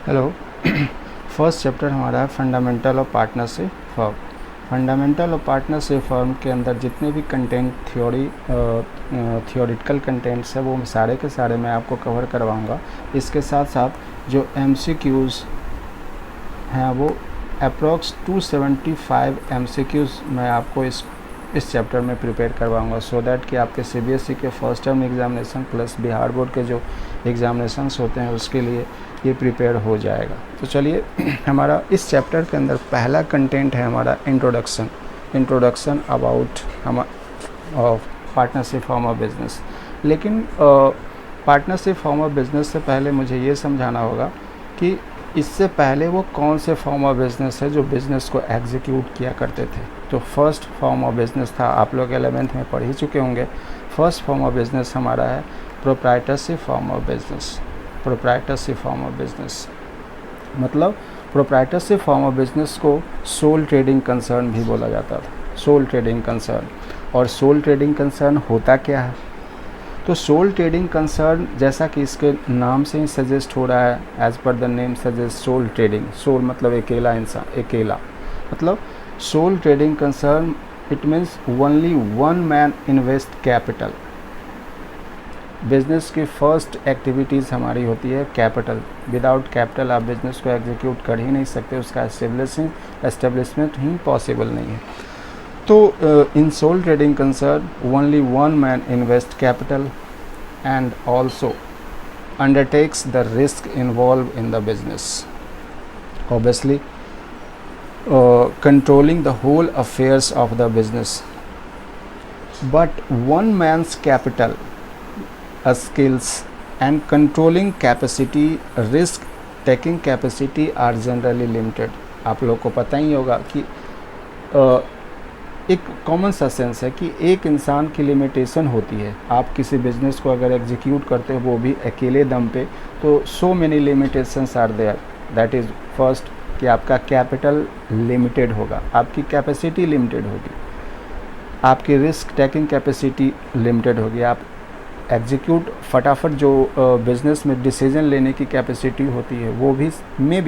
Hello. First chapter हमारा है fundamental of partnership firm. Fundamental of partnership firm के अंदर जितने भी कंटेंट थियोरिटिकल कंटेंट्स है वो सारे के सारे मैं आपको कवर करवाऊंगा। इसके साथ साथ जो MCQs हैं वो अप्रॉक्स 275 MCQs मैं आपको इस चैप्टर में प्रिपेयर करवाऊंगा, सो दैट कि आपके CBSE के first term examination plus Bihar board के जो एग्ज़ामिनेशंस होते हैं उसके लिए ये प्रिपेयर हो जाएगा। तो चलिए हमारा इस चैप्टर के अंदर पहला कंटेंट है हमारा इंट्रोडक्शन अबाउट हम पार्टनरशिप फॉर्म ऑफ बिज़नेस। लेकिन पार्टनरशिप फॉर्म ऑफ बिज़नेस से पहले मुझे ये समझाना होगा कि इससे पहले वो कौन से फॉर्म ऑफ बिज़नेस है जो बिज़नेस को एग्जीक्यूट किया करते थे। तो फर्स्ट फॉर्म ऑफ बिज़नेस था, आप लोग 11th में पढ़ ही चुके होंगे। फर्स्ट फॉर्म ऑफ बिज़नेस हमारा है proprietorship form of business. Proprietorship form of business मतलब प्रोप्राइटरशिप फॉर्म ऑफ बिज़नेस को सोल ट्रेडिंग कंसर्न भी बोला जाता था। सोल ट्रेडिंग कंसर्न, और सोल ट्रेडिंग कंसर्न होता क्या है? तो सोल ट्रेडिंग कंसर्न जैसा कि इसके नाम से ही सजेस्ट हो रहा है, as per the name suggest sole trading. Sole मतलब अकेला इंसान, अकेला मतलब sole trading concern it means only one man invest capital. Business की फर्स्ट एक्टिविटीज़ हमारी होती है कैपिटल। विदाउट कैपिटल आप बिज़नेस को एग्जीक्यूट कर ही नहीं सकते, उसका एस्टेब्लिशमेंट ही पॉसिबल नहीं है। तो in sole trading concern only one man invest capital and also undertakes the risk involved in the business, obviously controlling the whole affairs of the business. But one man's capital, skills and controlling capacity, risk taking capacity are generally limited. आप लोग को पता ही होगा कि एक common सा sense है कि एक इंसान की लिमिटेशन होती है। आप किसी बिज़नेस को अगर एग्जीक्यूट करते हो वो भी अकेले दम पे, तो so many limitations are there. That is first कि आपका कैपिटल लिमिटेड होगा, आपकी कैपेसिटी लिमिटेड होगी, आपकी रिस्क टेकिंग कैपेसिटी लिमिटेड होगी। आप एग्जीक्यूट फटाफट जो बिज़नेस में डिसीजन लेने की कैपेसिटी होती है वो भी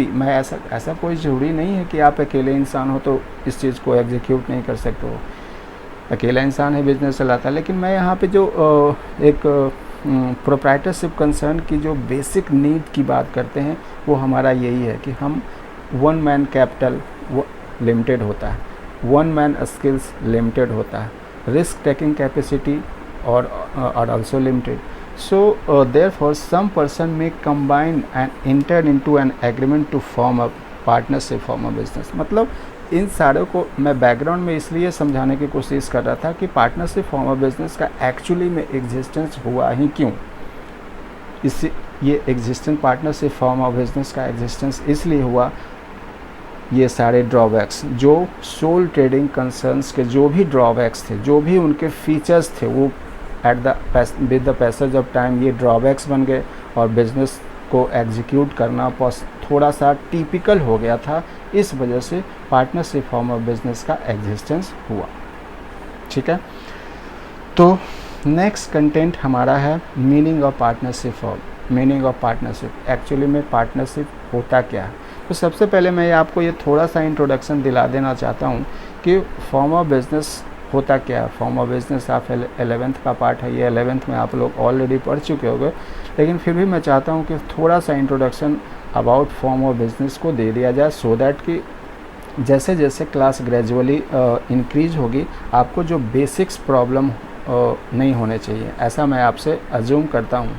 मैं ऐसा कोई ज़रूरी नहीं है कि आप अकेले इंसान हो तो इस चीज़ को एग्जीक्यूट नहीं कर सकते हो। अकेला इंसान है बिज़नेस चलाता है, लेकिन मैं यहाँ पे जो एक प्रोप्राइटरशिप कंसर्न की जो बेसिक नीड की बात करते हैं वो हमारा यही है कि हम वन मैन कैपिटल वो लिमिटेड होता है, वन मैन स्किल्स लिमिटेड होता है, risk taking capacity or are also limited. So therefore some person may combine and enter into an agreement to form a partnership form a business। मतलब इन सारों को मैं background में इसलिए समझाने की कोशिश कर रहा था कि पार्टनरशिप फॉर्म ऑफ बिजनेस का एक्चुअली में एग्जिस्टेंस हुआ ही क्यों। इससे ये existence partnership form of business का एग्जिस्टेंस इसलिए हुआ, ये सारे ड्रॉबैक्स जो सोल ट्रेडिंग कंसर्न्स के जो भी ड्रॉबैक्स थे, जो भी उनके फीचर्स थे, वो with the passage of time ये ड्रॉबैक्स बन गए और बिज़नेस को एग्जीक्यूट करना थोड़ा सा टिपिकल हो गया था। इस वजह से पार्टनरशिप फॉर्म ऑफ बिजनेस का एग्जिस्टेंस हुआ। ठीक है, तो नेक्स्ट कंटेंट हमारा है meaning of partnership form. Meaning of partnership, actually में पार्टनरशिप होता क्या है। तो सबसे पहले मैं आपको ये थोड़ा सा इंट्रोडक्शन दिला देना चाहता हूँ कि फॉर्म ऑफ बिजनेस होता क्या है। फॉर्म ऑफ बिजनेस आप 11th का पार्ट है, ये 11th में आप लोग ऑलरेडी पढ़ चुके होंगे, लेकिन फिर भी मैं चाहता हूँ कि थोड़ा सा introduction about form of business को दे दिया जाए, सो दैट कि जैसे जैसे क्लास ग्रेजुअली इंक्रीज होगी आपको जो बेसिक्स प्रॉब्लम नहीं होने चाहिए, ऐसा मैं आपसे अज्यूम करता हूँ।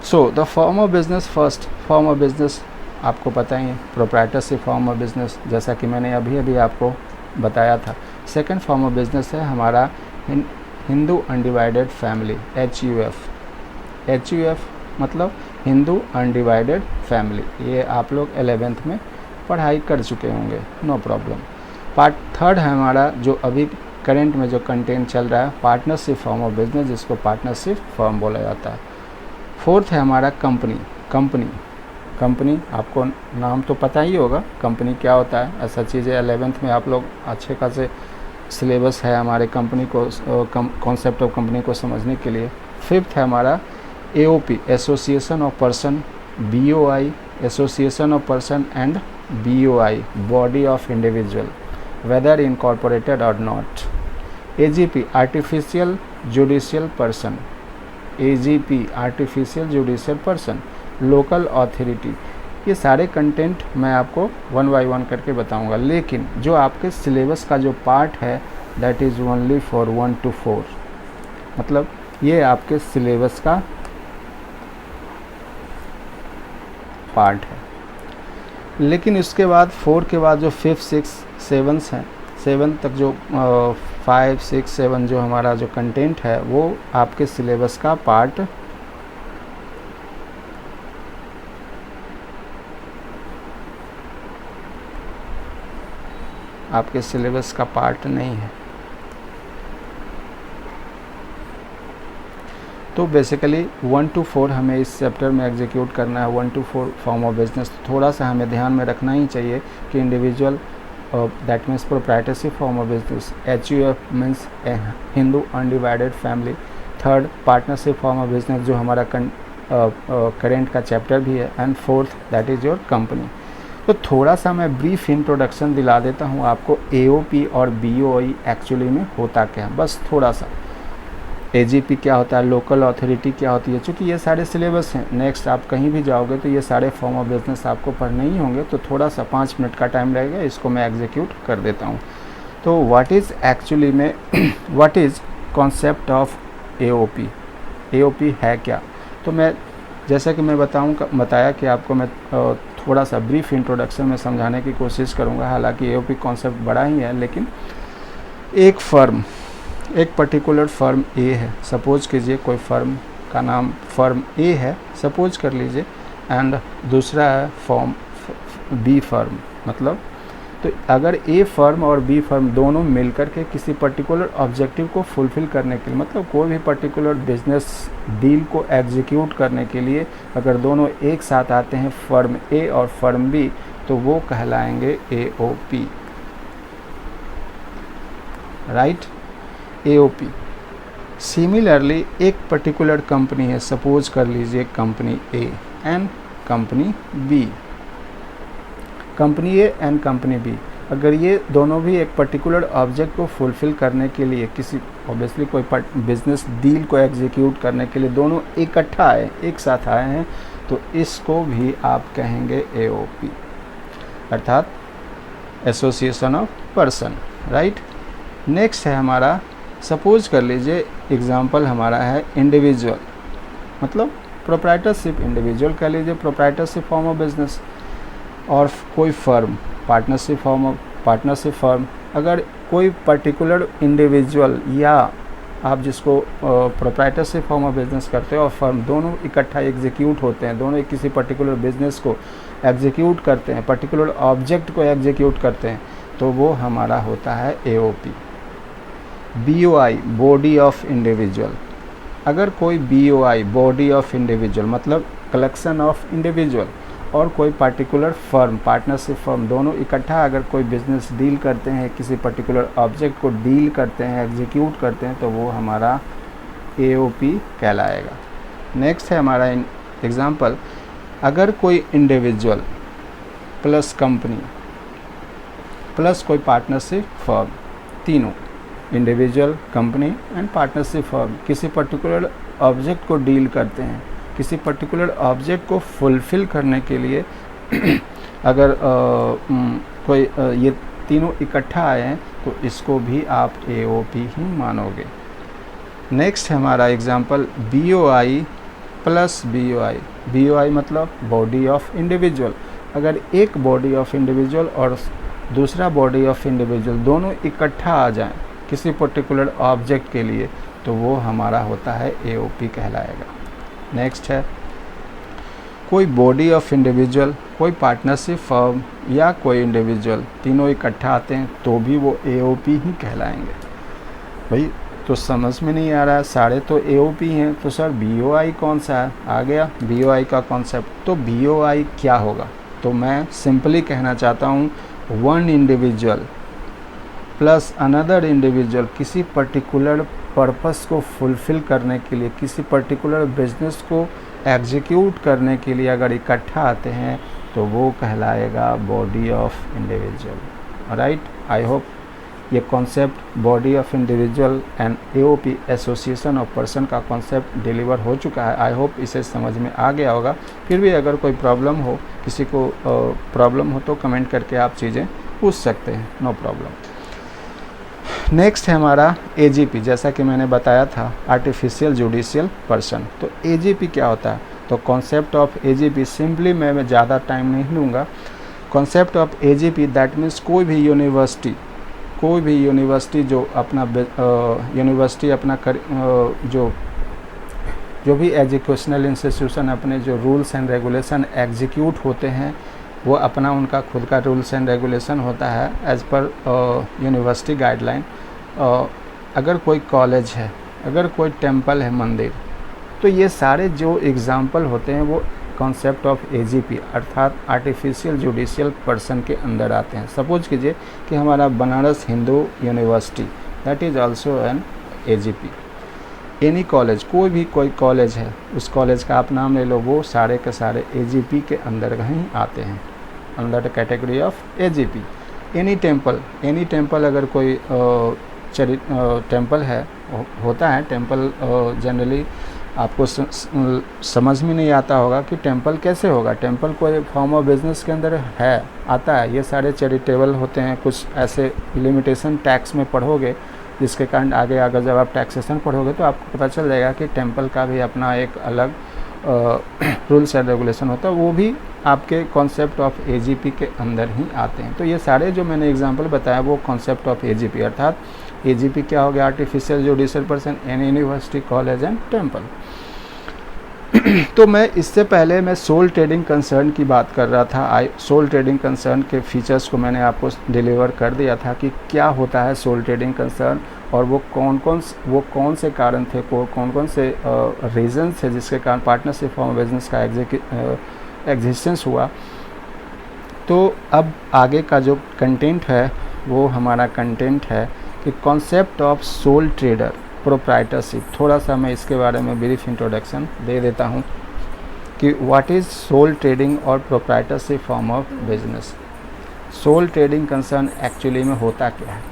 So the form of business, first form of business आपको पता ही है प्रोप्राइटरशिप फॉर्म ऑफ बिजनेस, जैसा कि मैंने अभी आपको बताया था। सेकंड फॉर्म ऑफ बिजनेस है हमारा हिंदू अनडिवाइडेड फैमिली, HUF मतलब हिंदू अनडिवाइडेड फैमिली। ये आप लोग 11th में पढ़ाई कर चुके होंगे, नो प्रॉब्लम। पार्ट थर्ड है हमारा जो अभी करंट में जो कंटेंट चल रहा है, पार्टनरशिप फॉर्म ऑफ बिजनेस, जिसको पार्टनरशिप फॉर्म बोला जाता है। फोर्थ है हमारा कंपनी, आपको नाम तो पता ही होगा कंपनी क्या होता है, ऐसा चीज़ें 11th में आप लोग अच्छे खासे सिलेबस है हमारे कंपनी को, कॉन्सेप्ट ऑफ कंपनी को समझने के लिए। फिफ्थ है हमारा AOP, association of person, BOI association of person and BOI, body of individual, whether incorporated or not. AGP, artificial judicial person, AGP artificial judicial person, local authority. ये सारे content मैं आपको वन बाय वन करके बताऊंगा, लेकिन जो आपके syllabus का जो पार्ट है that is only for 1 to 4, मतलब ये आपके सिलेबस का पार्ट है। लेकिन इसके बाद 4 के बाद जो 5, 6, 7 हैं, 7 तक जो 5, 6, 7 जो हमारा जो कंटेंट है वो आपके सिलेबस का पार्ट नहीं है। तो बेसिकली 1 to 4 हमें इस चैप्टर में एग्जीक्यूट करना है, 1 to 4 फॉर्म ऑफ बिजनेस। थोड़ा सा हमें ध्यान में रखना ही चाहिए कि individual, that means proprietorship form of business, HUF means Hindu undivided family. Third, partnership form of business जो हमारा करेंट का चैप्टर भी है। And fourth, that is your company. तो थोड़ा सा मैं ब्रीफ इंट्रोडक्शन दिला देता हूँ आपको AOP और BOI एक्चुअली में होता क्या है, बस थोड़ा सा। AGP क्या होता है, लोकल अथॉरिटी क्या होती है, चूँकि ये सारे सिलेबस हैं। नेक्स्ट आप कहीं भी जाओगे तो ये सारे फॉर्म ऑफ बिजनेस आपको पढ़ने ही होंगे, तो थोड़ा सा 5 मिनट का टाइम रहेगा, इसको मैं एग्जीक्यूट कर देता हूँ। तो व्हाट इज़ एक्चुअली में what is concept of AOP, AOP है क्या? तो मैं जैसा कि मैं बताया कि आपको मैं थोड़ा सा ब्रीफ इंट्रोडक्शन में समझाने की कोशिश करूँगा। हालांकि AOP कॉन्सेप्ट बड़ा ही है, लेकिन एक फर्म, एक पर्टिकुलर फर्म A है, सपोज कीजिए कोई फर्म का नाम फर्म A है, सपोज कर लीजिए, एंड दूसरा है फॉर्म B फर्म। मतलब तो अगर A फर्म और B फर्म दोनों मिलकर के किसी पर्टिकुलर ऑब्जेक्टिव को फुलफ़िल करने के लिए, मतलब कोई भी पर्टिकुलर बिजनेस डील को एग्जीक्यूट करने के लिए अगर दोनों एक साथ आते हैं, फर्म A और फर्म B, तो वो कहलाएंगे AOP, राइट, AOP। सिमिलरली एक पर्टिकुलर कंपनी है, सपोज कर लीजिए company A and company B, company A and company B, अगर ये दोनों भी एक पर्टिकुलर ऑब्जेक्ट को फुलफ़िल करने के लिए, किसी ऑब्वियसली कोई बिजनेस डील को एग्जीक्यूट करने के लिए दोनों इकट्ठा आए, एक साथ आए हैं, तो इसको भी आप कहेंगे AOP, अर्थात association of person, right. Next है हमारा, सपोज कर लीजिए एग्जांपल हमारा है इंडिविजुअल, मतलब प्रोप्राइटरशिप, इंडिविजुअल कह लीजिए प्रोप्राइटरशिप फॉर्म ऑफ बिजनेस, और कोई फर्म पार्टनरशिप फर्म। अगर कोई पर्टिकुलर इंडिविजुअल या आप जिसको प्रोप्राइटरशिप फॉर्म ऑफ बिजनेस करते हो और फर्म दोनों इकट्ठा एग्जीक्यूट होते हैं, दोनों किसी पर्टिकुलर बिजनेस को एग्जीक्यूट करते हैं, पर्टिकुलर ऑब्जेक्ट को एग्जीक्यूट करते हैं, तो वो हमारा होता है AOP। BOI, body of individual, अगर कोई BOI बॉडी ऑफ इंडिविजुअल मतलब कलेक्शन ऑफ इंडिविजुअल और कोई पर्टिकुलर फर्म पार्टनरशिप फर्म दोनों इकट्ठा अगर कोई बिजनेस डील करते हैं, किसी पर्टिकुलर ऑब्जेक्ट को डील करते हैं, एग्जीक्यूट करते हैं, तो वो हमारा AOP कहलाएगा। नेक्स्ट है हमारा एग्जांपल, अगर कोई इंडिविजुअल प्लस कंपनी प्लस कोई पार्टनरशिप फर्म, तीनों individual, company and partnership firm किसी पर्टिकुलर ऑब्जेक्ट को डील करते हैं, किसी पर्टिकुलर ऑब्जेक्ट को फुलफ़िल करने के लिए अगर ये तीनों इकट्ठा आए हैं, तो इसको भी आप AOP ही मानोगे। नेक्स्ट है हमारा example BOI plus BOI, BOI मतलब बॉडी ऑफ इंडिविजुअल, अगर एक बॉडी ऑफ इंडिविजुअल और दूसरा बॉडी ऑफ इंडिविजुअल दोनों इकट्ठा आ जाएं किसी पर्टिकुलर ऑब्जेक्ट के लिए, तो वो हमारा होता है AOP कहलाएगा। नेक्स्ट है कोई बॉडी ऑफ इंडिविजुअल, कोई पार्टनरशिप फर्म या कोई इंडिविजुअल, तीनों इकट्ठा आते हैं तो भी वो AOP ही कहलाएंगे। भाई तो समझ में नहीं आ रहा है, सारे तो AOP हैं, तो सर BOI कौन सा है? आ गया BOI का कॉन्सेप्ट। तो BOI क्या होगा? तो मैं सिंपली कहना चाहता हूँ, one individual plus another individual किसी पर्टिकुलर पर्पस को फुलफ़िल करने के लिए, किसी पर्टिकुलर बिजनेस को एग्जीक्यूट करने के लिए अगर इकट्ठा आते हैं तो वो कहलाएगा body of individual. Right, I hope ये concept body of individual and AOP association of person का कॉन्सेप्ट डिलीवर हो चुका है। आई होप इसे समझ में आ गया होगा। फिर भी अगर कोई प्रॉब्लम हो, किसी को प्रॉब्लम हो तो कमेंट करके आप चीज़ें पूछ सकते हैं, नो प्रॉब्लम। नेक्स्ट है हमारा एजीपी। जैसा कि मैंने बताया था, आर्टिफिशियल जुडिशियल पर्सन। तो एजीपी क्या होता है? तो कॉन्सेप्ट ऑफ एजीपी सिंपली मैं ज़्यादा टाइम नहीं लूँगा। Concept of AGP that means कोई भी यूनिवर्सिटी जो अपना यूनिवर्सिटी अपना जो भी एजुकेशनल इंस्टीट्यूशन अपने जो रूल्स एंड रेगुलेशन एग्जीक्यूट होते हैं, वो अपना उनका खुद का रूल्स एंड रेगुलेशन होता है एज़ पर यूनिवर्सिटी गाइडलाइन। अगर कोई कॉलेज है, अगर कोई टेम्पल है, मंदिर, तो ये सारे जो एग्ज़ाम्पल होते हैं वो कॉन्सेप्ट ऑफ एजीपी अर्थात आर्टिफिशियल जुडिशियल पर्सन के अंदर आते हैं। सपोज कीजिए कि हमारा Banaras Hindu university, that is also an AGP. Any college, कोई कॉलेज है, उस कॉलेज का आप नाम ले लो, वो सारे के सारे एजीपी के अंदर ही आते हैं, under the category of AGP. Any temple अगर कोई टेम्पल है, होता है टेम्पल, जनरली आपको समझ में नहीं आता होगा कि टेम्पल कैसे होगा। टेम्पल कोई फॉर्म ऑफ बिजनेस के अंदर आता है। ये सारे चैरिटेबल होते हैं। कुछ ऐसे लिमिटेशन टैक्स में पढ़ोगे जिसके कारण आगे अगर जब आप टैक्सेशन पढ़ोगे तो आपको पता चल जाएगा कि टेम्पल का भी अपना एक अलग रूल्स एंड रेगुलेशन होता है। वो भी आपके कॉन्सेप्ट ऑफ एजीपी के अंदर ही आते हैं। तो ये सारे जो मैंने एग्जांपल बताया वो कॉन्सेप्ट ऑफ एजीपी अर्थात एजीपी क्या हो गया? Artificial judicial person, any university, college and temple. तो मैं इससे पहले मैं सोल ट्रेडिंग कंसर्न की बात कर रहा था। सोल ट्रेडिंग कंसर्न के फीचर्स को मैंने आपको डिलीवर कर दिया था कि क्या होता है सोल ट्रेडिंग कंसर्न और वो कौन से कारण थे, कौन कौन से रीज़न थे जिसके कारण पार्टनरशिप फॉर्म बिजनेस का एग्जिस्टेंस हुआ। तो अब आगे का जो कंटेंट है वो हमारा कंटेंट है कि concept of soul trader proprietorship. थोड़ा सा मैं इसके बारे में ब्रीफ इंट्रोडक्शन दे देता हूँ कि व्हाट इज़ सोल ट्रेडिंग और proprietorship form of business. Sole trading concern actually में होता क्या है?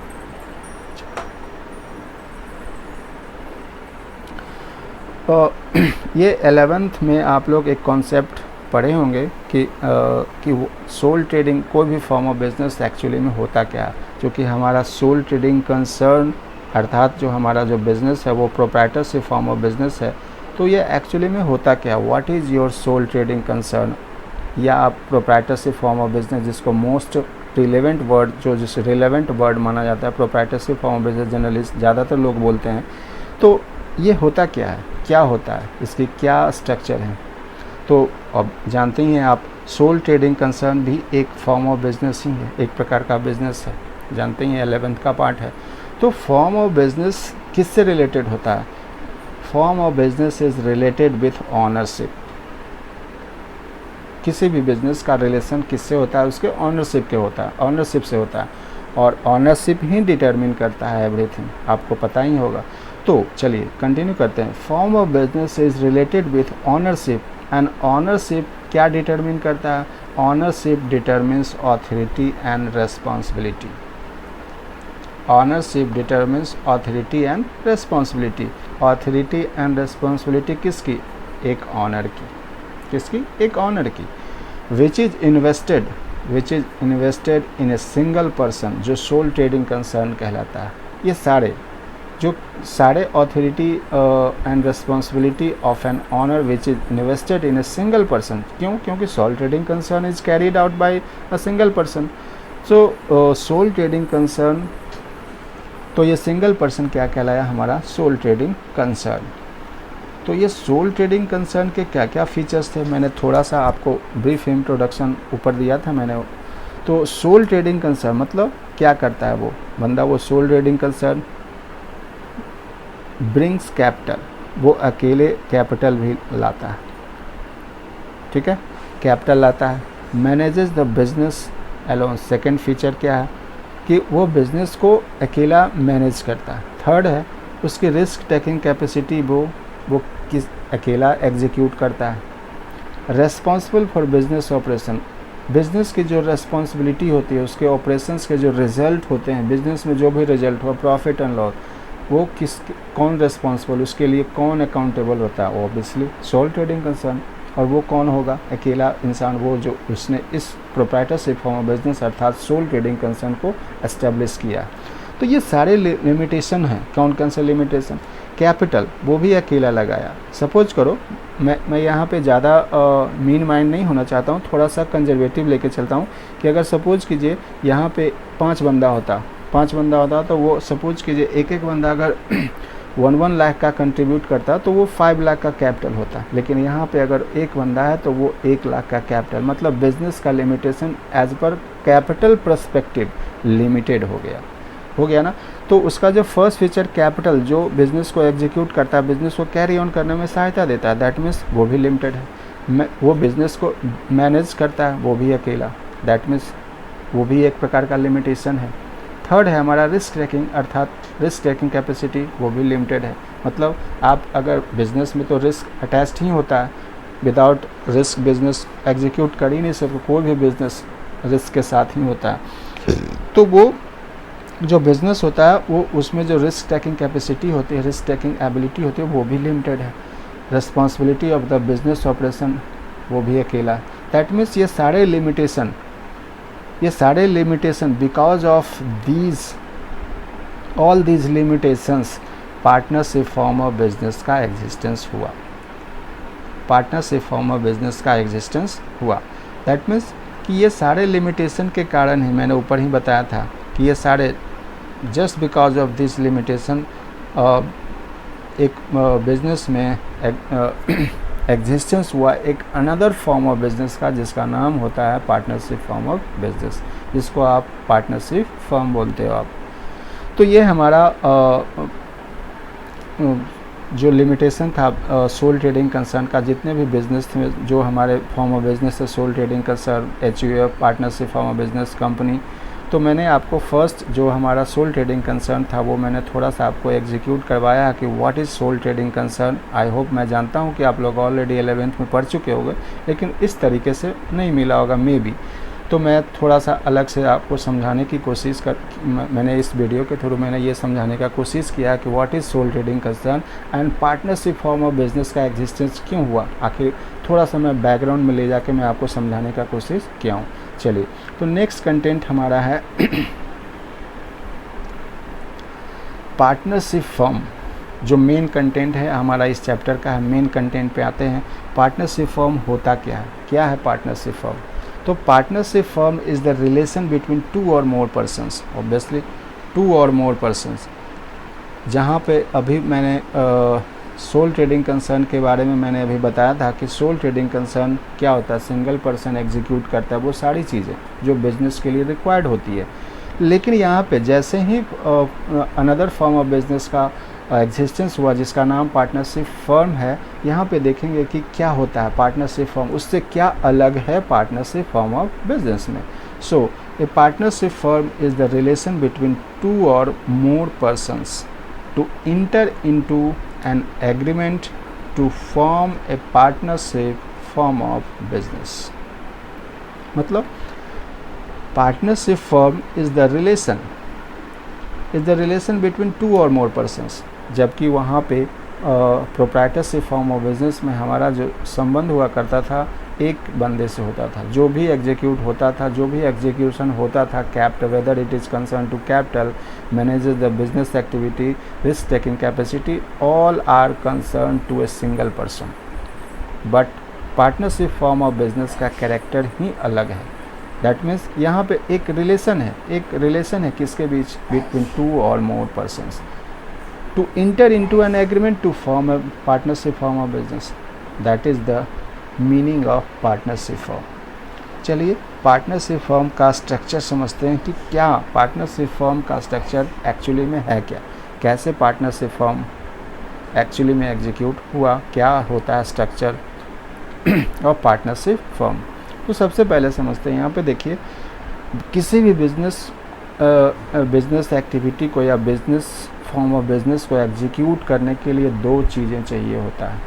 ये 11th में आप लोग एक कॉन्सेप्ट पढ़े होंगे कि सोल ट्रेडिंग कोई भी फॉर्म ऑफ बिजनेस एक्चुअली में होता क्या है। जो कि हमारा सोल ट्रेडिंग कंसर्न अर्थात जो हमारा जो बिज़नेस है वो प्रोप्राइटरशिप फॉर्म ऑफ बिज़नेस है। तो ये एक्चुअली में होता क्या? What is your sole trading concern या आप प्रोप्राइटरशिप फॉर्म ऑफ बिज़नेस, जिसको मोस्ट रिलेवेंट वर्ड जिसे रिलेवेंट वर्ड माना जाता है, proprietorship form of business journalist ज़्यादातर लोग बोलते हैं। तो ये होता क्या है, क्या होता है, इसकी क्या स्ट्रक्चर है? तो अब जानते ही हैं आप, सोल ट्रेडिंग कंसर्न भी एक फॉर्म ऑफ बिज़नेस ही है, एक प्रकार का बिज़नेस है। जानते ही हैं 11th का पार्ट है। तो फॉर्म ऑफ बिजनेस किससे रिलेटेड होता है? Form of business is related with ownership. किसी भी बिजनेस का रिलेशन किससे होता है? उसके ऑनरशिप के होता है, ऑनरशिप से होता है। और ऑनरशिप ही डिटरमिन करता है एवरीथिंग, आपको पता ही होगा। तो चलिए कंटिन्यू करते हैं। Form of business is related with ownership and ownership क्या डिटरमिन करता है? Ownership determines authority and responsibility. Ownership determines authority and responsibility. Authority and responsibility किसकी? एक ऑनर की। किसकी? एक ऑनर की। Which is invested in a single person, जो सोल ट्रेडिंग कंसर्न कहलाता है। ये सारे authority and responsibility of an owner which is invested in a single person. क्यों? क्योंकि sole trading concern is carried out by a single person. So sole trading concern, तो ये single person क्या कहलाया? हमारा सोल ट्रेडिंग कंसर्न। तो ये soul trading concern के क्या क्या फीचर्स थे, मैंने थोड़ा सा आपको ब्रीफ इंट्रोडक्शन ऊपर दिया था मैंने। तो सोल ट्रेडिंग कंसर्न मतलब क्या करता है वो बंदा? वो sole trading concern brings capital, वो अकेले कैपिटल भी लाता है। ठीक है, कैपिटल लाता है। Manages the business alone. Second feature क्या है? कि वो बिज़नेस को अकेला मैनेज करता है। थर्ड है उसकी रिस्क टेकिंग कैपेसिटी, वो किस अकेला एग्जीक्यूट करता है। Responsible for business operation, business की जो रेस्पॉन्सिबिलिटी होती है, उसके ऑपरेशंस के जो रिजल्ट होते हैं, बिजनेस में जो भी रिजल्ट हो, प्रॉफिट एंड लॉस, वो कौन रेस्पॉन्सिबल, उसके लिए कौन अकाउंटेबल होता है? Obviously sole trading concern. और वो कौन होगा? अकेला इंसान, वो जो उसने इस प्रोप्राइटरशिप फॉर्म ऑफ बिजनेस अर्थात सोल ट्रेडिंग कंसर्न को एस्टेब्लिश किया। तो ये सारे लिमिटेशन हैं। कौन से लिमिटेशन? कैपिटल, वो भी अकेला लगाया। सपोज करो मैं यहाँ पे ज़्यादा मीन माइंड नहीं होना चाहता हूँ, थोड़ा सा कंजर्वेटिव लेके चलता हूँ कि अगर सपोज कीजिए यहाँ पे 5 बंदा होता तो वो सपोज कीजिए एक बंदा अगर 1 लाख का कंट्रीब्यूट करता तो वो 5 लाख का कैपिटल होता। लेकिन यहाँ पे अगर एक बंदा है तो वो 1 लाख का कैपिटल, मतलब बिजनेस का limitation as per capital perspective limited हो गया ना। तो उसका जो फर्स्ट फीचर कैपिटल, जो बिज़नेस को एग्जीक्यूट करता है, बिज़नेस को कैरी ऑन करने में सहायता देता है, दैट मीन्स वो भी लिमिटेड है। वो बिज़नेस को मैनेज करता है, वो भी अकेला, दैट मीन्स वो भी एक प्रकार का लिमिटेशन है। थर्ड है हमारा रिस्क टेकिंग, अर्थात रिस्क टेकिंग कैपेसिटी, वो भी लिमिटेड है। मतलब आप अगर बिज़नेस में तो रिस्क अटैच्ड ही होता है, विदाउट रिस्क बिज़नेस एग्जीक्यूट कर ही नहीं सकते। कोई भी बिज़नेस रिस्क के साथ ही होता है। तो वो जो बिज़नेस होता है वो उसमें जो रिस्क टेकिंग कैपेसिटी होती है, रिस्क टेकिंग एबिलिटी होती है, वो भी लिमिटेड है। Responsibility of the business operation, वो भी अकेला। दैट मीन्स ये सारे limitation because of all these limitations partnership form of business का एग्जिस्टेंस हुआ। दैट मीन्स कि ये सारे लिमिटेशन के कारण ही, मैंने ऊपर ही बताया था कि ये सारे just because of this limitation एक बिजनेस में एग्जिस्टेंस हुआ एक अनदर फॉर्म ऑफ बिजनेस का, जिसका नाम होता है पार्टनरशिप फॉर्म ऑफ बिजनेस, जिसको आप पार्टनरशिप फर्म बोलते हो आप। तो ये हमारा जो लिमिटेशन था सोल ट्रेडिंग कंसर्न का, जितने भी बिजनेस थे जो हमारे फॉर्म ऑफ बिजनेस है, sole trading concern, HUF, partnership form of business, company. तो मैंने आपको फर्स्ट जो हमारा सोल ट्रेडिंग कंसर्न था वो मैंने थोड़ा सा आपको एग्जीक्यूट करवाया कि what is sole trading concern. I hope, मैं जानता हूँ कि आप लोग ऑलरेडी 11th में पढ़ चुके होंगे, लेकिन इस तरीके से नहीं मिला होगा मे बी। तो मैं थोड़ा सा अलग से आपको समझाने की कोशिश मैंने इस वीडियो के थ्रू मैंने ये समझाने का कोशिश किया कि what is sole trading concern and partnership form of business का एग्जिस्टेंस क्यों हुआ। आखिर थोड़ा सा मैं बैकग्राउंड में ले जाके मैं आपको समझाने का कोशिश किया हूँ। चलिए, तो नेक्स्ट कंटेंट हमारा है पार्टनरशिप फर्म। जो मेन कंटेंट है हमारा इस चैप्टर का है, मेन कंटेंट पे आते हैं। पार्टनरशिप फर्म होता क्या है पार्टनरशिप फर्म? तो partnership firm is the relation between 2 और मोर पर्सन्स, ऑब्वियसली 2 और मोर पर्सन्स। जहाँ पे अभी मैंने सोल ट्रेडिंग कंसर्न के बारे में मैंने अभी बताया था कि सोल ट्रेडिंग कंसर्न क्या होता है, सिंगल पर्सन एग्जीक्यूट करता है वो सारी चीज़ें जो बिजनेस के लिए रिक्वायर्ड होती है। लेकिन यहाँ पे जैसे ही अनदर फॉर्म ऑफ बिजनेस का एग्जिस्टेंस हुआ जिसका नाम पार्टनरशिप फर्म है, यहाँ पे देखेंगे कि क्या होता है पार्टनरशिप फर्म, उससे क्या अलग है पार्टनरशिप फर्म ऑफ बिजनेस में। So a partnership firm is the relation between 2 or more persons to enter into an agreement to form a partnership form of business। मतलब partnership firm is the relation between 2 or more persons, जबकि वहाँ पे proprietorship form of business में हमारा जो संबंध हुआ करता था एक बंदे से होता था। जो भी एग्जीक्यूट होता था, जो भी एग्जीक्यूशन होता था, capital, whether it is concern to capital, manages the business activity, risk taking capacity, all are concern to a single person. But partnership form of business का कैरेक्टर ही अलग है। दैट मीन्स यहाँ पे एक रिलेशन है किसके बीच, बिटवीन 2 और more persons to enter into an agreement to form a partnership form of business. That is the meaning of partnership firm. चलिए, पार्टनरशिप फर्म का स्ट्रक्चर समझते हैं कि क्या पार्टनरशिप फर्म का स्ट्रक्चर एक्चुअली में है, क्या कैसे पार्टनरशिप फर्म एक्चुअली में एग्जीक्यूट हुआ, क्या होता है स्ट्रक्चर ऑफ पार्टनरशिप फर्म। तो सबसे पहले समझते हैं, यहाँ पे देखिए, किसी भी बिजनेस एक्टिविटी को या बिजनेस फॉर्म ऑफ बिजनेस को एग्जीक्यूट करने के लिए 2 चीज़ें चाहिए होता है।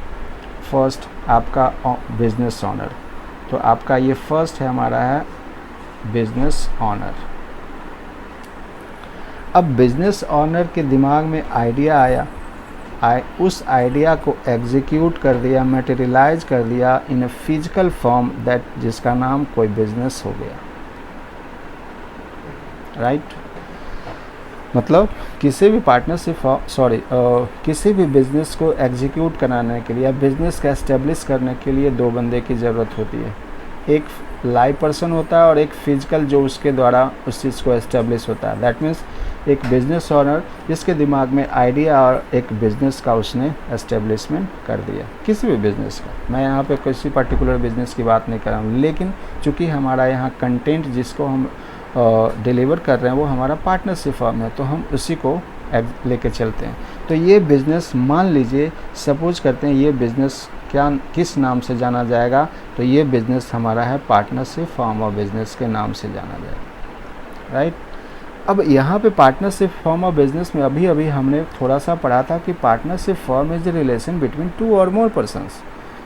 फर्स्ट आपका बिजनेस ऑनर, तो आपका ये फर्स्ट है हमारा है बिजनेस ऑनर। अब बिजनेस ऑनर के दिमाग में आइडिया आया, उस आइडिया को एग्जीक्यूट कर दिया, मटेरियलाइज कर दिया इन ए फिजिकल फॉर्म दैट, जिसका नाम कोई बिजनेस हो गया, राइट। मतलब किसी भी पार्टनरशिप किसी भी बिजनेस को एग्जीक्यूट कराने के लिए या बिजनेस का एस्टेब्लिश करने के लिए दो बंदे की ज़रूरत होती है। एक लाइव पर्सन होता है और एक फिजिकल जो उसके द्वारा उस चीज़ को एस्टेब्लिश होता है। दैट मीन्स एक बिजनेस ओनर जिसके दिमाग में आइडिया और एक बिजनेस का उसने एस्टेब्लिशमेंट कर दिया, किसी भी बिजनेस का। मैं यहाँ पे किसी पर्टिकुलर बिजनेस की बात नहीं कर रहा हूँ, लेकिन चूँकि हमारा यहाँ कंटेंट जिसको हम डिलीवर कर रहे हैं वो हमारा पार्टनरशिप फॉर्म है, तो हम उसी को लेके चलते हैं। तो ये बिज़नेस मान लीजिए, सपोज करते हैं ये बिज़नेस किस नाम से जाना जाएगा, तो ये बिज़नेस हमारा है पार्टनरशिप फॉर्म ऑफ बिज़नेस के नाम से जाना जाएगा, राइट। अब यहाँ पे पार्टनरशिप फॉर्म ऑफ बिज़नेस में अभी हमने थोड़ा सा पढ़ा था कि partnership form is the relation between 2 और मोर पर्सन्स।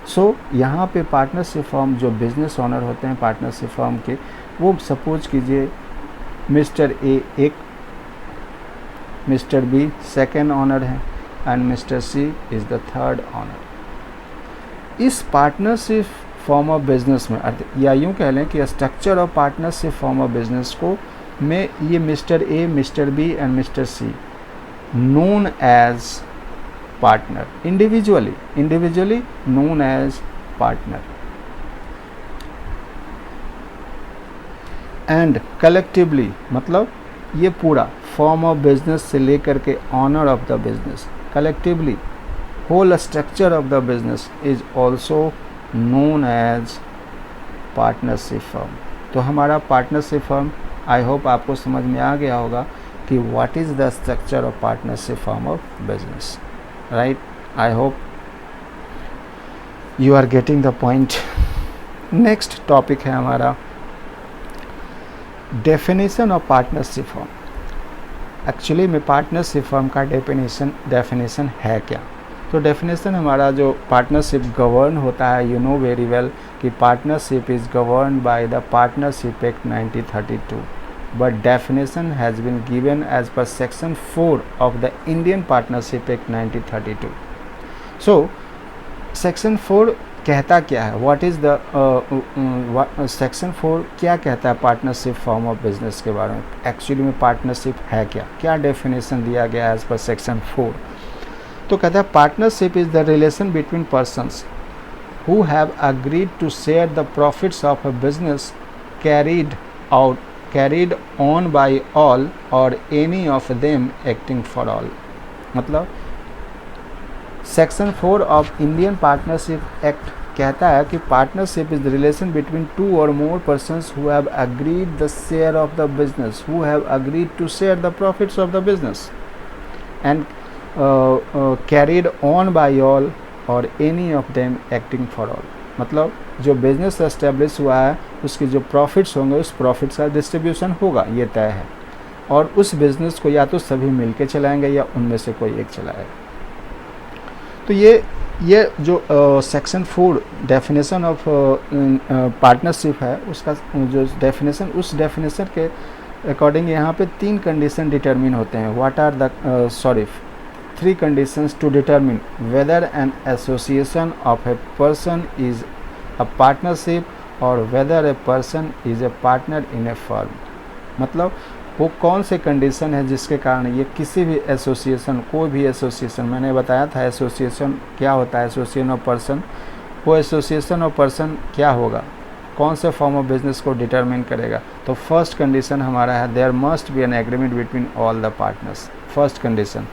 सो यहाँ पे पार्टनरशिप फॉर्म जो बिज़नेस ओनर होते हैं पार्टनरशिप फॉर्म के, वो सपोज कीजिए मिस्टर ए एक, मिस्टर बी सेकेंड ऑनर है and Mr C is the third owner. इस पार्टनरशिप फॉर्म ऑफ बिजनेस में, या यूँ कह लें कि structure of partnership form of business को में ये Mr A, Mr B and Mr C known as partner, individually known as partner, and collectively, मतलब ये पूरा फॉर्म ऑफ बिजनेस से लेकर के owner of the business, collectively whole structure of the business is also known as partnership firm. तो हमारा partnership firm, I hope आपको समझ में आ गया होगा कि what is the structure of partnership firm of business, right. I hope you are getting the point. Next topic है हमारा definition of partnership firm. Actually में पार्टनरशिप फर्म का डेफिनेशन है क्या? तो डेफिनेशन हमारा जो पार्टनरशिप गवर्न होता है, यू नो वेरी वेल कि partnership is govern by the partnership act 1932, but definition has been given as per section 4 of the Indian partnership act 1932। So section 4 कहता क्या है, व्हाट इज़ द सेक्शन 4 क्या कहता है partnership form of business के बारे में? एक्चुअली में पार्टनरशिप है क्या डेफिनेशन दिया गया एज पर सेक्शन 4? तो कहता है partnership is the relation between persons who have agreed to share the profits of a business carried on by all or any of them acting for all। मतलब section 4 of Indian partnership act कहता है कि partnership is the relation between 2 और more persons who have agreed the share of the business, who have agreed to share the profits of the business and carried on by all और any of them acting for all. मतलब जो business establish हुआ है उसके जो profits होंगे उस profits का डिस्ट्रीब्यूशन होगा, ये तय है, और उस बिज़नेस को या तो सभी मिलके चलाएंगे या उनमें से कोई एक चलाएगा। तो ये जो सेक्शन 4 डेफिनेशन ऑफ पार्टनरशिप है उसका जो डेफिनेशन, उस डेफिनेशन के अकॉर्डिंग यहाँ पे 3 कंडीशन डिटरमिन होते हैं। What are the 3 conditions to determine whether an association of a person is a partnership or whether a person is a partner in a firm। मतलब वो कौन से कंडीशन है जिसके कारण ये किसी भी एसोसिएशन, कोई भी एसोसिएशन, मैंने बताया था एसोसिएशन क्या होता है, एसोसिएशन ऑफ पर्सन, वो एसोसिएशन ऑफ पर्सन क्या होगा, कौन से फॉर्म ऑफ बिजनेस को डिटरमिन करेगा। तो फर्स्ट कंडीशन हमारा है there must be an agreement between all the partners. First condition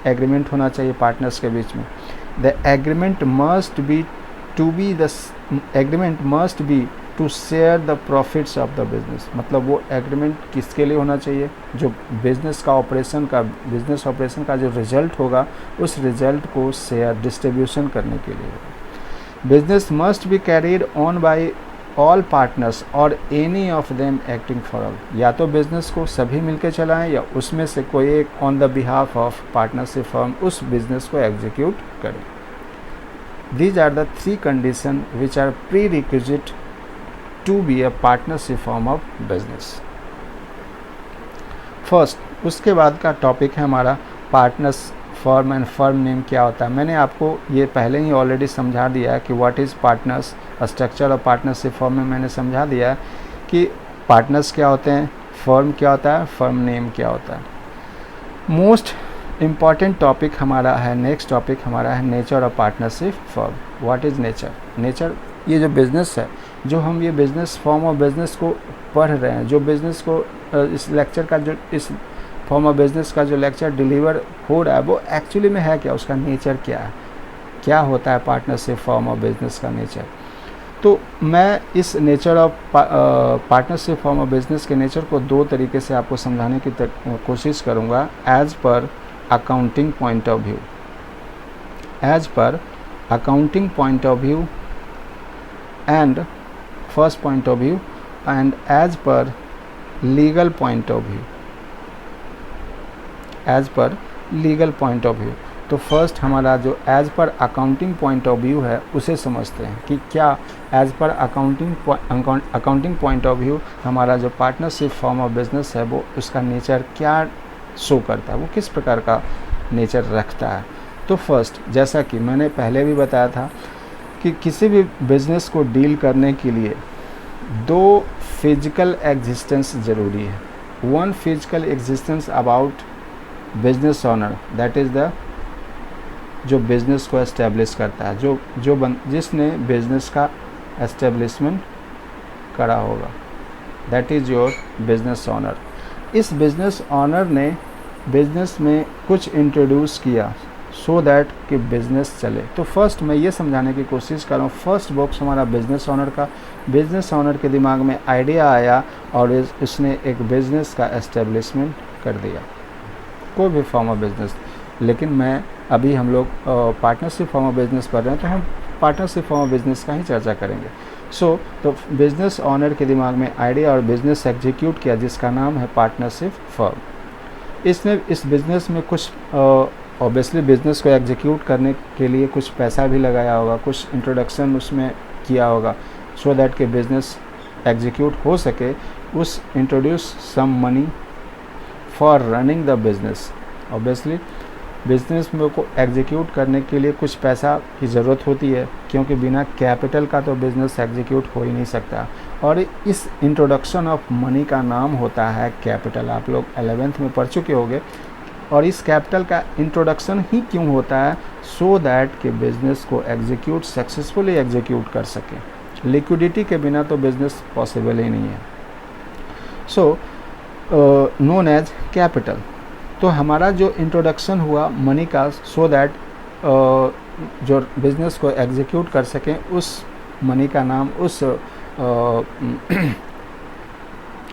agreement होना चाहिए पार्टनर्स के बीच में। The agreement must be to share the profits of the business. मतलब वो एग्रीमेंट किसके लिए होना चाहिए, जो बिजनेस ऑपरेशन का जो रिजल्ट होगा उस रिजल्ट को शेयर डिस्ट्रीब्यूशन करने के लिए। Business must be carried on by all partners और any of them acting for all. या तो बिजनेस को सभी मिलकर चलाएं या उसमें से कोई एक on the behalf of partnership firm उस बिजनेस को एग्जीक्यूट करे। These are the three conditions which are prerequisite to be a partnership form of business. First, उसके बाद का टॉपिक है हमारा partners firm and firm name क्या होता है। मैंने आपको ये पहले ही ऑलरेडी समझा दिया है कि what is partners. Structure of partnership firm में मैंने समझा दिया है कि पार्टनर्स क्या होते हैं, फर्म क्या होता है, फर्म नेम क्या होता है। मोस्ट इम्पॉर्टेंट टॉपिक हमारा है, नेक्स्ट टॉपिक हमारा है nature of partnership firm. What is nature? Nature, ये जो बिज़नेस है, जो हम ये बिज़नेस फॉर्म ऑफ बिज़नेस को पढ़ रहे हैं, जो बिज़नेस को इस लेक्चर का जो इस फॉर्म ऑफ बिज़नेस का जो लेक्चर डिलीवर हो रहा है वो एक्चुअली में है क्या, उसका नेचर क्या है, क्या होता है पार्टनरशिप फॉर्म ऑफ बिज़नेस का नेचर। तो मैं इस nature of partnership form of business के नेचर को दो तरीके से आपको समझाने की कोशिश करूँगा as per accounting point of view, as per accounting point of view and first point of view and as per legal point of view, as per legal point of view. तो फर्स्ट हमारा जो as per accounting point of view है उसे समझते हैं कि क्या as per accounting point of view हमारा जो पार्टनरशिप फॉर्म ऑफ बिज़नेस है वो उसका नेचर क्या शो करता है, वो किस प्रकार का नेचर रखता है। तो फर्स्ट, जैसा कि मैंने पहले भी बताया था कि किसी भी बिज़नेस को डील करने के लिए दो फिजिकल एग्जिस्टेंस ज़रूरी है। One physical existence about business owner, that is the जो बिज़नेस को एस्टेब्लिश करता है, जिसने बिज़नेस का एस्टेब्लिशमेंट करा होगा, that is your business owner. इस बिज़नेस ऑनर ने बिज़नेस में कुछ इंट्रोड्यूस किया सो दैट कि बिज़नेस चले। तो फर्स्ट मैं ये समझाने की कोशिश कर रहा हूँ, फर्स्ट बॉक्स हमारा बिज़नेस ऑनर का, बिज़नेस ऑनर के दिमाग में आइडिया आया और इसने एक बिज़नेस का एस्टेब्लिशमेंट कर दिया, कोई भी फॉर्म ऑफ बिज़नेस। लेकिन मैं अभी हम लोग पार्टनरशिप फॉर्म ऑफ बिज़नेस पढ़ रहे हैं तो हम पार्टनरशिप फॉर्म ऑफ बिज़नेस का ही चर्चा करेंगे। तो बिज़नेस ऑनर के दिमाग में आइडिया और बिज़नेस एग्जीक्यूट किया जिसका नाम है पार्टनरशिप फर्म। इसने इस बिज़नेस में कुछ ऑब्वियसली बिज़नेस को एग्जीक्यूट करने के लिए कुछ पैसा भी लगाया होगा, कुछ इंट्रोडक्शन उसमें किया होगा सो दैट कि बिज़नेस एग्जीक्यूट हो सके। उस introduce some money for running the business. Obviously business में को एग्जीक्यूट करने के लिए कुछ पैसा की ज़रूरत होती है, क्योंकि बिना कैपिटल का तो बिज़नेस एग्जीक्यूट हो ही नहीं सकता। और इस इंट्रोडक्शन ऑफ मनी का नाम होता है कैपिटल। आप लोग 11th में पढ़ चुके होंगे। और इस कैपिटल का इंट्रोडक्शन ही क्यों होता है, सो दैट कि बिज़नेस को एग्जीक्यूट सक्सेसफुली एग्जीक्यूट कर सके। लिक्विडिटी के बिना तो बिज़नेस पॉसिबल ही नहीं है। So known as capital. तो हमारा जो इंट्रोडक्शन हुआ मनी का, सो दैट जो बिज़नेस को एग्जीक्यूट कर सकें, उस मनी का नाम, उस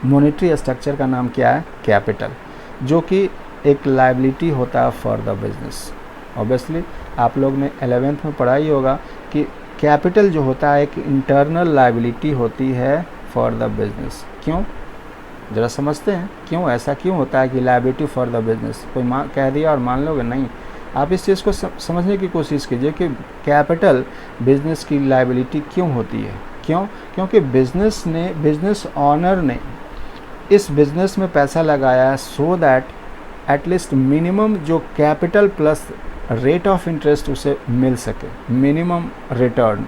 मॉनेटरी स्ट्रक्चर का नाम क्या है, कैपिटल, जो कि एक लायबिलिटी होता है फॉर द बिज़नेस। ऑब्वियसली आप लोग ने 11th में पढ़ा ही होगा कि कैपिटल जो होता है एक इंटरनल लायबिलिटी होती है फॉर द बिज़नेस। क्यों, ज़रा समझते हैं क्यों, ऐसा क्यों होता है कि लायबिलिटी फॉर द बिज़नेस। कोई कह दिया और मान लोगे नहीं, आप इस चीज़ को समझने की कोशिश कीजिए कि कैपिटल बिज़नेस की लायबिलिटी क्यों होती है। क्यों? क्योंकि बिज़नेस ऑनर ने इस बिज़नेस में पैसा लगाया है सो दैट एटलीस्ट मिनिमम जो capital plus rate of interest उसे मिल सके, मिनिमम रिटर्न।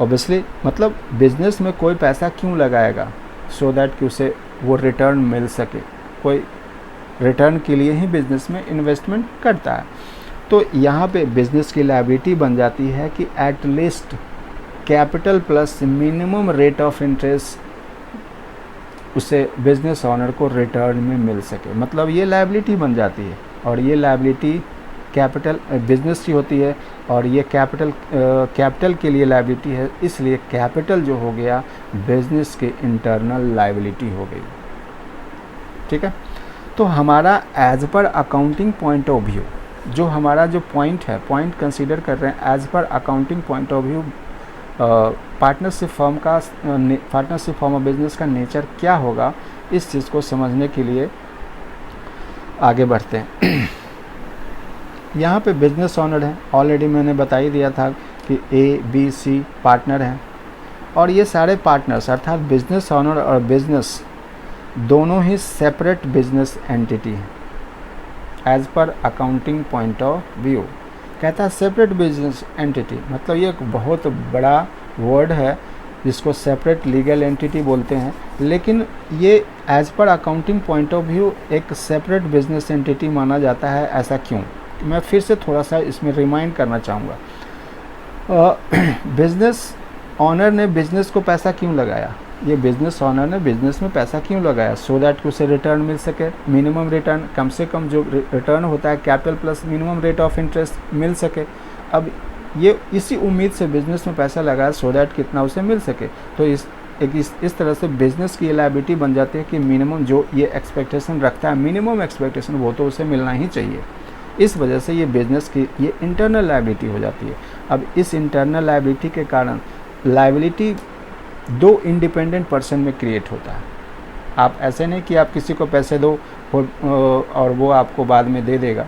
ऑब्वियसली मतलब बिज़नेस में कोई पैसा क्यों लगाएगा, सो दैट कि उसे वो रिटर्न मिल सके। कोई रिटर्न के लिए ही बिज़नेस में इन्वेस्टमेंट करता है। तो यहाँ पे बिज़नेस की लायबिलिटी बन जाती है कि at least capital plus minimum rate of interest उसे बिज़नेस ऑनर को रिटर्न में मिल सके। मतलब ये लायबिलिटी बन जाती है, और ये लायबिलिटी कैपिटल बिज़नेस की होती है, और ये कैपिटल के लिए लायबिलिटी है। इसलिए कैपिटल जो हो गया बिज़नेस के इंटरनल लायबिलिटी हो गई। ठीक है। तो हमारा as per accounting point of view, जो हमारा जो पॉइंट है, पॉइंट कंसीडर कर रहे हैं as per accounting point of view, partnership form of business का नेचर क्या होगा, इस चीज़ को समझने के लिए आगे बढ़ते हैं। यहाँ पे बिजनेस ओनर है, ऑलरेडी मैंने बता ही दिया था कि ए बी सी पार्टनर हैं, और ये सारे पार्टनर्स अर्थात बिजनेस ओनर और बिजनेस दोनों ही सेपरेट बिजनेस एंटिटी हैं as per accounting point of view. कहता है सेपरेट बिजनेस एंटिटी, मतलब ये एक बहुत बड़ा वर्ड है जिसको सेपरेट लीगल एंटिटी बोलते हैं, लेकिन ये as per accounting point of view एक सेपरेट बिजनेस एंटिटी माना जाता है। ऐसा क्यों? मैं फिर से थोड़ा सा इसमें रिमाइंड करना चाहूँगा। बिजनेस ऑनर ने बिजनेस को पैसा क्यों लगाया? ये बिजनेस ऑनर ने बिजनेस में पैसा क्यों लगाया? सो दैट कि उसे रिटर्न मिल सके, मिनिमम रिटर्न, कम से कम जो रिटर्न होता है capital plus minimum rate of interest मिल सके। अब ये इसी उम्मीद से बिजनेस में पैसा लगाया सो दैट कितना उसे मिल सके। तो इस तरह से बिजनेस की लायबिलिटी बन जाती है कि मिनिमम जो ये एक्सपेक्टेशन रखता है, मिनिमम एक्सपेक्टेशन, वो तो उसे मिलना ही चाहिए। इस वजह से ये बिजनेस की ये इंटरनल लायबिलिटी हो जाती है। अब इस इंटरनल लायबिलिटी के कारण लायबिलिटी दो इंडिपेंडेंट पर्सन में क्रिएट होता है। आप ऐसे नहीं कि आप किसी को पैसे दो और वो आपको बाद में दे देगा,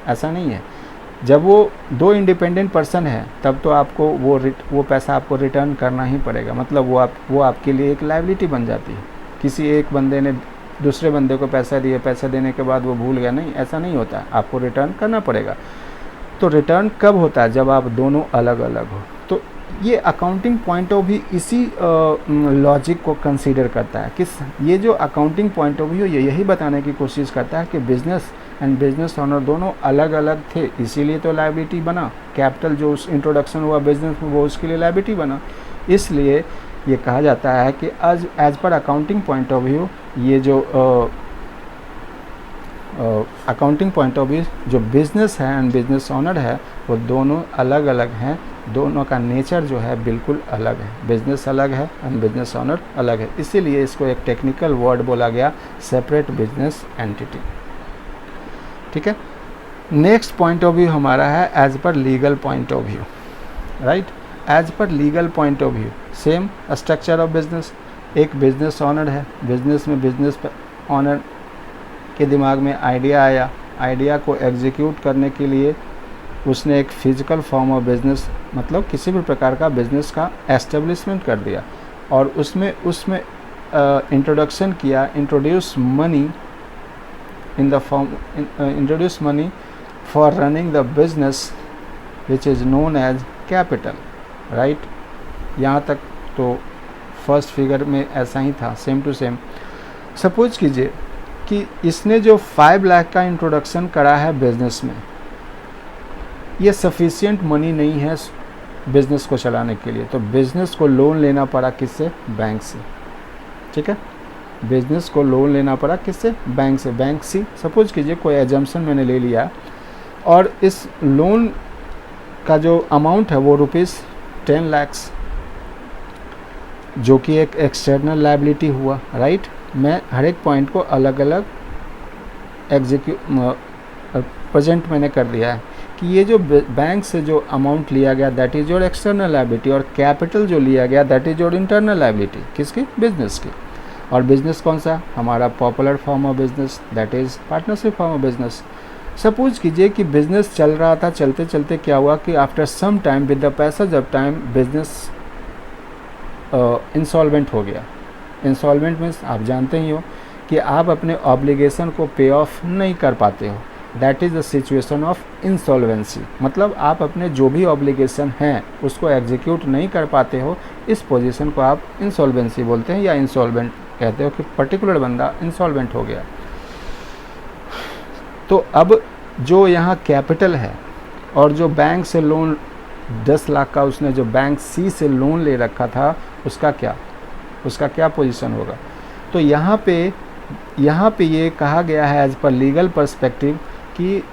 ऐसा नहीं है। जब वो दो इंडिपेंडेंट पर्सन है तब तो आपको वो पैसा आपको रिटर्न करना ही पड़ेगा, मतलब वो आपके लिए एक लायबिलिटी बन जाती है। किसी एक बंदे ने दूसरे बंदे को पैसा दिए, पैसा देने के बाद वो भूल गया, नहीं, ऐसा नहीं होता, आपको रिटर्न करना पड़ेगा। तो रिटर्न कब होता है? जब आप दोनों अलग अलग हो। तो ये अकाउंटिंग पॉइंट ऑफ व्यू इसी लॉजिक को कंसीडर करता है कि ये जो अकाउंटिंग पॉइंट ऑफ व्यू यही बताने की कोशिश करता है कि बिजनेस एंड बिजनेस ओनर दोनों अलग अलग थे, इसीलिए तो लायबिलिटी बना। कैपिटल जो उस इंट्रोडक्शन हुआ बिजनेस में वो उसके लिए लायबिलिटी बना। इसलिए ये कहा जाता है कि as per accounting point of view ये जो अकाउंटिंग पॉइंट ऑफ व्यू जो बिजनेस है एंड बिजनेस ओनर है वो दोनों अलग अलग हैं, दोनों का नेचर जो है बिल्कुल अलग है। बिजनेस अलग है एंड बिजनेस ओनर अलग है, इसीलिए इसको एक टेक्निकल वर्ड बोला गया, सेपरेट बिजनेस एंटिटी। ठीक है। नेक्स्ट पॉइंट ऑफ व्यू हमारा है as per legal point of view, right. As per legal point of view same structure of business. एक बिजनेस ओनर है, बिजनेस में बिजनेस ओनर के दिमाग में आइडिया आया, आइडिया को एग्जीक्यूट करने के लिए उसने एक फिजिकल फॉर्म ऑफ बिजनेस, मतलब किसी भी प्रकार का बिजनेस का एस्टेब्लिशमेंट कर दिया और उसमें इंट्रोडक्शन किया, introduce money in the form introduce money for running the business which is known as capital, right। यहाँ तक तो फर्स्ट फिगर में ऐसा ही था, सेम टू सेम। सपोज कीजिए कि इसने जो 5 लाख का इंट्रोडक्शन करा है बिजनेस में, ये सफिशिएंट मनी नहीं है बिजनेस को चलाने के लिए, तो बिजनेस को लोन लेना पड़ा किससे? बैंक से। ठीक है, बिजनेस को लोन लेना पड़ा किससे? बैंक से। बैंक से सपोज कीजिए कोई एजम्पशन मैंने ले लिया और इस लोन का जो अमाउंट है वो ₹10 लाख, जो कि एक एक्सटर्नल लायबिलिटी हुआ, राइट। मैं हर एक पॉइंट को अलग अलग प्रेजेंट मैंने कर दिया है कि ये जो बैंक से जो अमाउंट लिया गया that is your external liability, और कैपिटल जो लिया गया that is your internal liability. किसकी? बिजनेस की। और बिजनेस कौन सा? हमारा popular form of business that is partnership form of business. Suppose कीजिए कि बिजनेस चल रहा था, चलते चलते क्या हुआ कि after some time with the passage of time business insolvent हो गया। इंसॉल्वेंट मीन्स आप जानते ही हो कि आप अपने ऑब्लिगेशन को पे ऑफ नहीं कर पाते हो, that is the situation of insolvency. मतलब आप अपने जो भी ऑब्लिगेशन हैं उसको एग्जीक्यूट नहीं कर पाते हो, इस पोजीशन को आप इंसॉल्वेंसी बोलते हैं या इंसॉल्वेंट कहते हो कि पर्टिकुलर बंदा इंसॉल्वेंट हो गया। तो अब जो यहाँ कैपिटल है और जो बैंक से लोन 10 लाख का उसने जो बैंक सी से लोन ले रखा था उसका क्या पोजीशन होगा? तो यहाँ पे ये कहा गया है एज पर लीगल पर्सपेक्टिव कि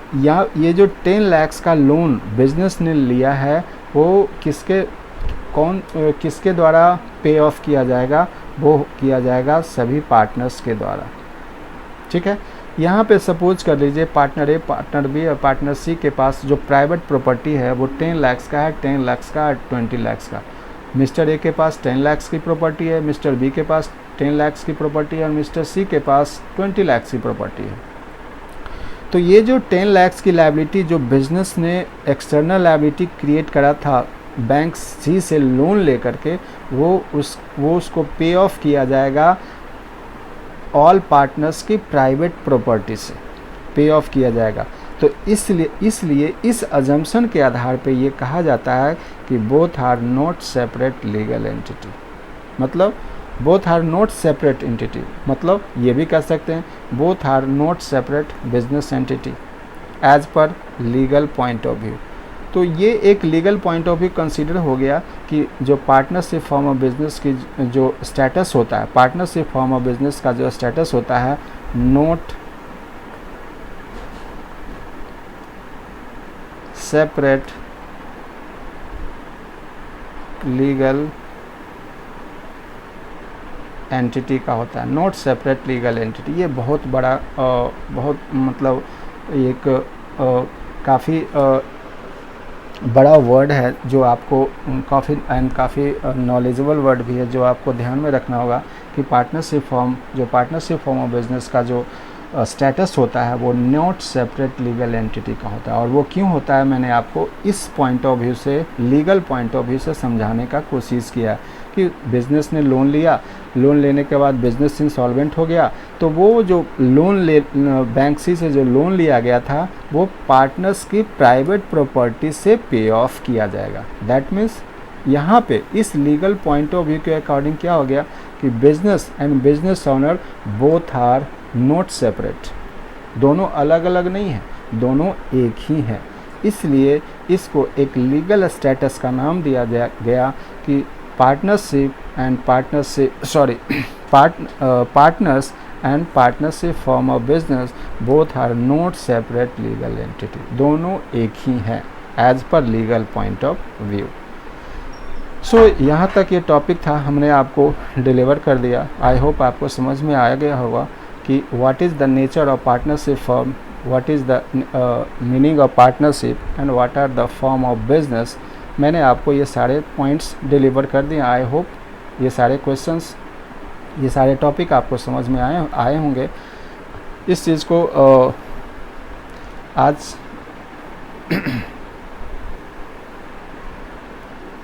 ये जो 10 लाख का लोन बिजनेस ने लिया है वो किसके द्वारा पे ऑफ किया जाएगा? वो किया जाएगा सभी पार्टनर्स के द्वारा। ठीक है, यहाँ पे सपोज कर लीजिए पार्टनर ए, पार्टनर बी और पार्टनर सी के पास जो प्राइवेट प्रॉपर्टी है वो 10 लाख का है, 10 लाख का और 20 लाख का। मिस्टर ए के पास 10 लाख की प्रॉपर्टी है, मिस्टर बी के पास 10 लाख की प्रॉपर्टी है और मिस्टर सी के पास 20 लाख की प्रॉपर्टी है। तो ये जो 10 lakhs की लायबिलिटी जो बिजनेस ने एक्सटर्नल लायबिलिटी क्रिएट करा था बैंक सी से लोन लेकर के, वो उसको पे ऑफ किया जाएगा ऑल पार्टनर्स की प्राइवेट प्रॉपर्टी से पे ऑफ किया जाएगा। तो इसलिए इस अजम्पशन के आधार पे ये कहा जाता है कि both are not separate legal entity. मतलब both are not separate entity, मतलब ये भी कह सकते हैं both are not separate business entity as per legal point of view. तो ये एक legal point of view consider हो गया कि जो पार्टनरशिप फॉर्म ऑफ बिजनेस की जो स्टेटस होता है, पार्टनरशिप फॉर्म ऑफ बिजनेस का जो स्टेटस होता है, नॉट सेपरेट लीगल एंटिटी का होता है, नॉट सेपरेट लीगल एंटिटी। ये बहुत बड़ा बहुत मतलब एक काफ़ी बड़ा वर्ड है जो आपको काफ़ी नॉलेजेबल वर्ड भी है जो आपको ध्यान में रखना होगा कि पार्टनरशिप फॉर्म ऑफ बिजनेस का जो स्टेटस होता है वो नॉट सेपरेट लीगल एंटिटी का होता है। और वो क्यों होता है, मैंने आपको इस पॉइंट ऑफ व्यू से, लीगल पॉइंट ऑफ व्यू से समझाने का कोशिश किया कि बिज़नेस ने लोन लिया, लोन लेने के बाद बिज़नेस इंसॉल्वेंट हो गया, तो वो जो बैंक सी से जो लोन लिया गया था वो पार्टनर्स की प्राइवेट प्रॉपर्टी से पे ऑफ किया जाएगा। दैट मीन्स यहाँ पे इस लीगल पॉइंट ऑफ व्यू के अकॉर्डिंग क्या हो गया कि business and business owner both are not separate, दोनों अलग अलग नहीं हैं, दोनों एक ही हैं। इसलिए इसको एक लीगल स्टेटस का नाम दिया गया कि partners and partnership form of business both are not separate legal entity, दोनों एक ही हैं as per legal point of view. So यहाँ तक ये टॉपिक था, हमने आपको डिलीवर कर दिया। आई होप आपको समझ में आ गया होगा कि what is the nature of partnership form, what is the meaning of partnership and what are the form of business. मैंने आपको ये सारे पॉइंट्स डिलीवर कर दिए। आई होप ये सारे क्वेश्चंस, ये सारे टॉपिक आपको समझ में आए होंगे। इस चीज़ को आज